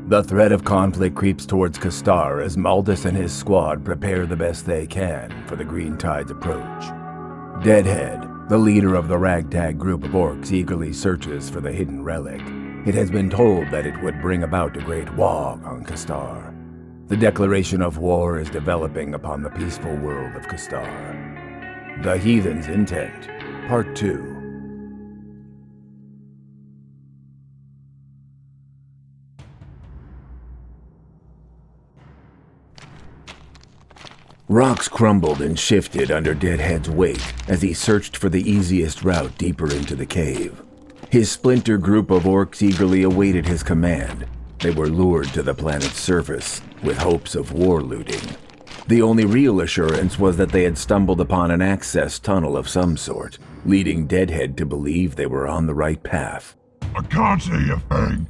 The threat of conflict creeps towards Kastar as Maldus and his squad prepare the best they can for the Green Tide's approach. Ded'ead, the leader of the ragtag group of orcs, eagerly searches for the hidden relic. It has been told that it would bring about a great WAAGH on Kastar. The declaration of war is developing upon the peaceful world of Kastar. The Heathens Intent, Part 2. Rocks crumbled and shifted under Ded'ead's weight as he searched for the easiest route deeper into the cave. His splinter group of orcs eagerly awaited his command. They were lured to the planet's surface with hopes of war looting. The only real assurance was that they had stumbled upon an access tunnel of some sort, leading Ded'ead to believe they were on the right path. I can't see a thing.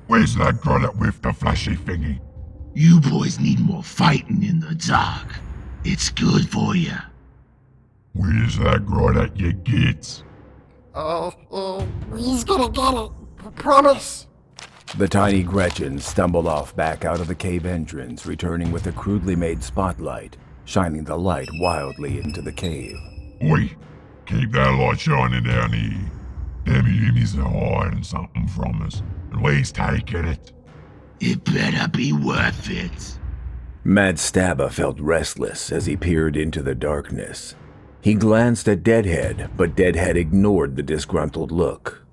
Where's that grotlet with the flashy thingy? You boys need more fighting in the dark. It's good for you. Where's that grotlet you get? He's gonna get it. Promise. The tiny Gretchen stumbled off back out of the cave entrance, returning with a crudely made spotlight, shining the light wildly into the cave. Oi, keep that light shining down here. Them humans are hiding something from us. At least take it. It better be worth it. Matt DMK felt restless as he peered into the darkness. He glanced at Ded'ead, but Ded'ead ignored the disgruntled look.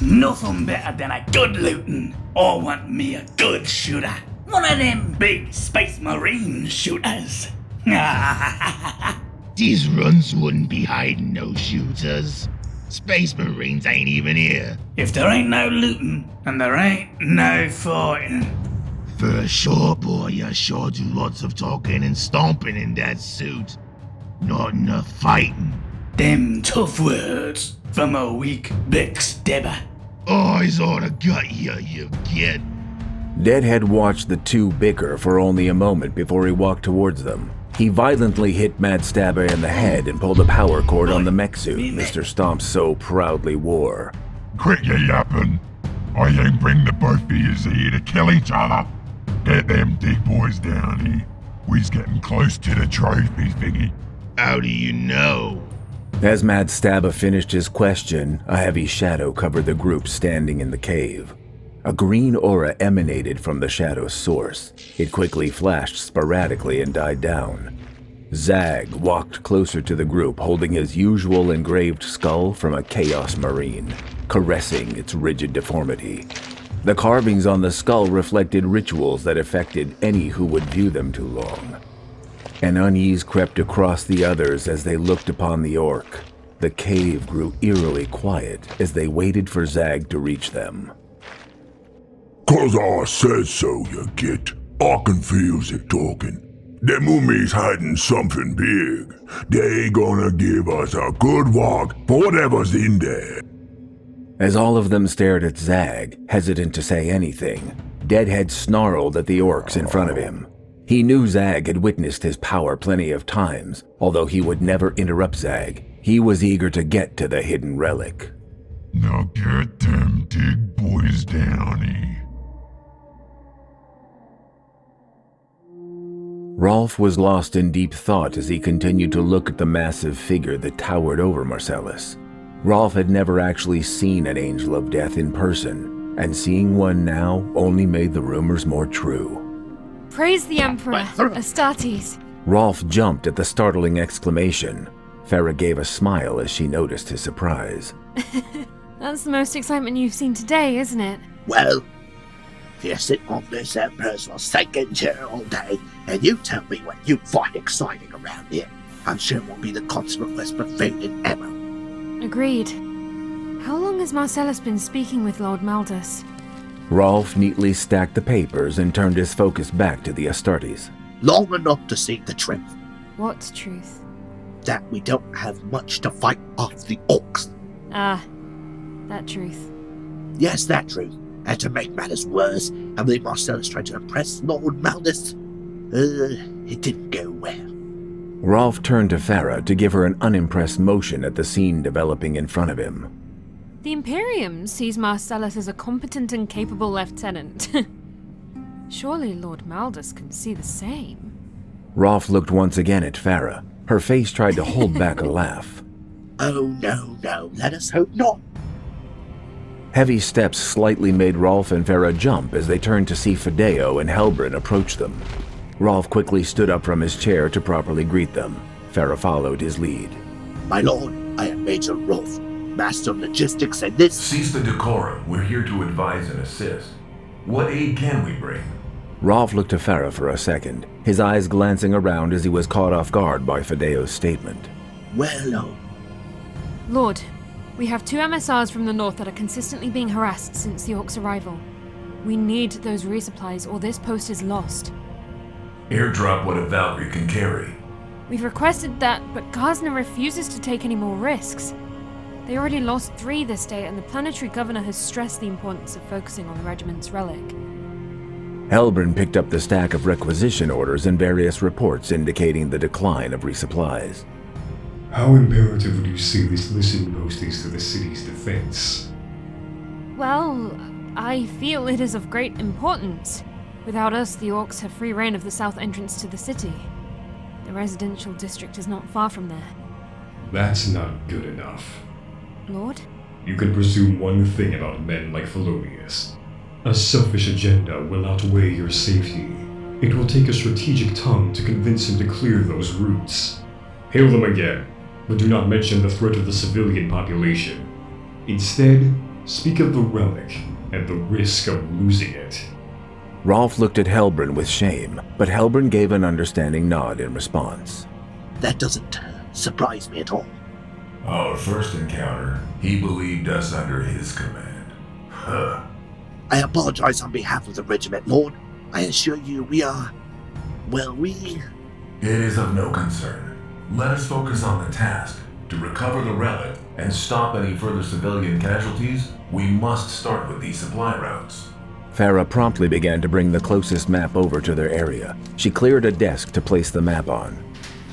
Nothing better than a good looting. I want me a good shooter. One of them big space marine shooters. These runs wouldn't be hiding no shooters. Space Marines ain't even here. If there ain't no looting, and there ain't no fighting. For a short boy, you sure do lots of talking and stomping in that suit. Not enough fighting. Them tough words from a weak backstabber. Eyes on a gut you get. Ded'ead watched the two bicker for only a moment before he walked towards them. He violently hit Matt DMK in the head and pulled a power cord on the mech suit Mr. Stomp so proudly wore. Quit your yapping. I ain't bring the both of yous here to kill each other. Get them big boys down here. We's getting close to the trophy thingy. How do you know? As Matt DMK finished his question, a heavy shadow covered the group standing in the cave. A green aura emanated from the shadow's source. It quickly flashed sporadically and died down. WAAGH walked closer to the group, holding his usual engraved skull from a Chaos Marine, caressing its rigid deformity. The carvings on the skull reflected rituals that affected any who would view them too long. An unease crept across the others as they looked upon the orc. The cave grew eerily quiet as they waited for WAAGH to reach them. 'Cause I said so, you git. I can feel it talking. Them mummies hiding something big. They gonna give us a good walk for whatever's in there. As all of them stared at WAAGH, hesitant to say anything, Ded'ead snarled at the orcs in front of him. He knew WAAGH had witnessed his power plenty of times, although he would never interrupt WAAGH. He was eager to get to the hidden relic. Now get them big boys down here. Rolf was lost in deep thought as he continued to look at the massive figure that towered over Marcellus. Rolf had never actually seen an angel of death in person, and seeing one now only made the rumors more true. Praise the Emperor, Astartes. Rolf jumped at the startling exclamation. Farah gave a smile as she noticed his surprise. That's the most excitement you've seen today, isn't it? Well, if you sit on this Emperor's forsaken chair all day, and you tell me what you find exciting around here, I'm sure it won't be the consequence for fading ever. Agreed. How long has Marcellus been speaking with Lord Maldus? Rolf neatly stacked the papers and turned his focus back to the Astartes. Long enough to see the truth. What truth? That we don't have much to fight off the orcs. Ah, that truth. Yes, that truth. And to make matters worse, I believe Marcellus tried to impress Lord Maldus. It didn't go well. Rolf turned to Farah to give her an unimpressed motion at the scene developing in front of him. The Imperium sees Marcellus as a competent and capable lieutenant. Surely Lord Maldus can see the same. Rolf looked once again at Farah. Her face tried to hold back a laugh. Oh, no, let us hope not. Heavy steps slightly made Rolf and Farah jump as they turned to see Fideo and Helbrin approach them. Rolf quickly stood up from his chair to properly greet them. Farah followed his lead. My lord, I am Major Rolf, Master of Logistics, and this— Cease the decorum. We're here to advise and assist. What aid can we bring? Rolf looked to Farah for a second, his eyes glancing around as he was caught off guard by Fideo's statement. Well, Lord, we have 2 MSRs from the north that are consistently being harassed since the Orcs' arrival. We need those resupplies or this post is lost. Airdrop what a Valkyrie can carry. We've requested that, but Gazna refuses to take any more risks. They already lost 3 this day, and the planetary governor has stressed the importance of focusing on the regiment's relic. Helbrin picked up the stack of requisition orders and various reports indicating the decline of resupplies. How imperative would you say this listening post is to the city's defense? Well, I feel it is of great importance. Without us, the Orcs have free reign of the south entrance to the city. The residential district is not far from there. That's not good enough. Lord? You can presume one thing about men like Felonius. A selfish agenda will outweigh your safety. It will take a strategic tongue to convince him to clear those routes. Hail them again, but do not mention the threat of the civilian population. Instead, speak of the relic and the risk of losing it. Rolf looked at Helbrin with shame, but Helbrin gave an understanding nod in response. that doesn't surprise me at all. Our first encounter, he believed us under his command. Huh. I apologize on behalf of the regiment, Lord. I assure you we are... well, It is of no concern. Let us focus on the task. To recover the relic and stop any further civilian casualties, we must start with these supply routes. Farah promptly began to bring the closest map over to their area. She cleared a desk to place the map on.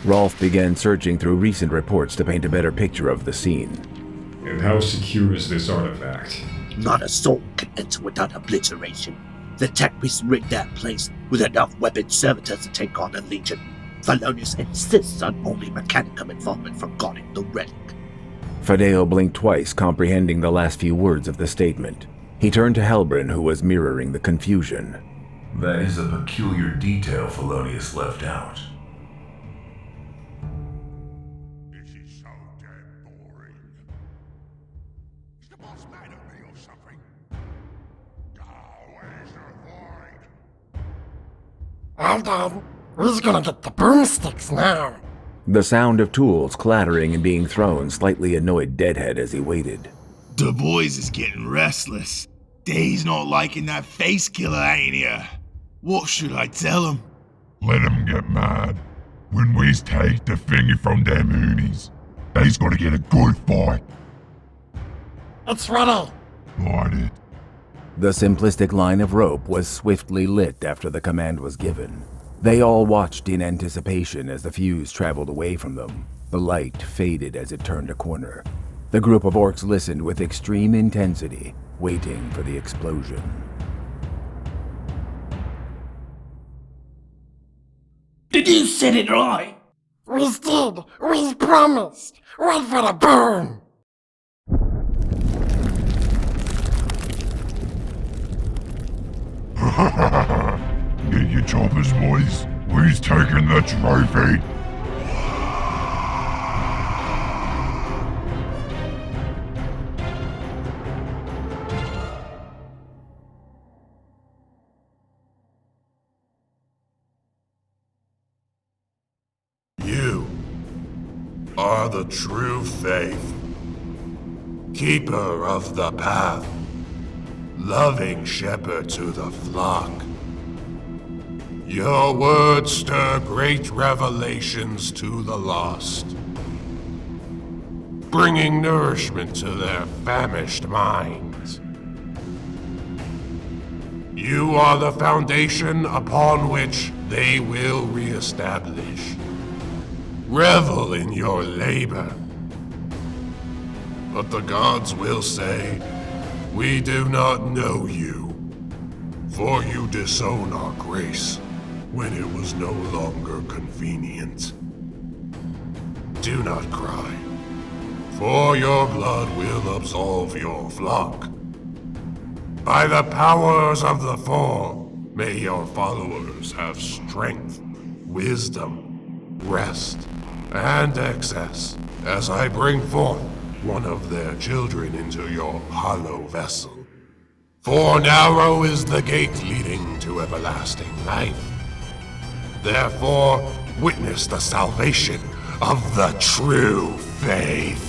Rolf began searching through recent reports to paint a better picture of the scene. And how secure is this artifact? Not a soul can enter without obliteration. The Techbeasts rigged that place with enough weapon servitors to take on a legion. Felonius insists on only mechanicum involvement for guarding the relic. Fideo blinked twice, comprehending the last few words of the statement. He turned to Helbrin, who was mirroring the confusion. That is a peculiar detail Felonius left out. This is so damn boring. Is the boss mad at me or something? Oh, where's the void? Well done. We're gonna get the broomsticks now. The sound of tools clattering and being thrown slightly annoyed Ded'ead as he waited. The boys is getting restless. Day's not liking that face killer, ain't ya? What should I tell him? Let them get mad. When we take the thingy from them hoonies, they's gonna get a good fight. It's ready. Light it. The simplistic line of rope was swiftly lit after the command was given. They all watched in anticipation as the fuse traveled away from them. The light faded as it turned a corner. The group of orcs listened with extreme intensity, waiting for the explosion. Did you set it right? We did. We promised. Wait for the burn. Get your choppers, boys. Who's taking the trophy? You are the true faith, keeper of the path, loving shepherd to the flock. Your words stir great revelations to the lost, bringing nourishment to their famished minds. You are the foundation upon which they will reestablish. Revel in your labor. But the gods will say, we do not know you, for you disown our grace when it was no longer convenient. Do not cry, for your blood will absolve your flock. By the powers of the Four, may your followers have strength, wisdom, rest, and excess as I bring forth one of their children into your hollow vessel. For narrow is the gate leading to everlasting life. Therefore, witness the salvation of the true faith.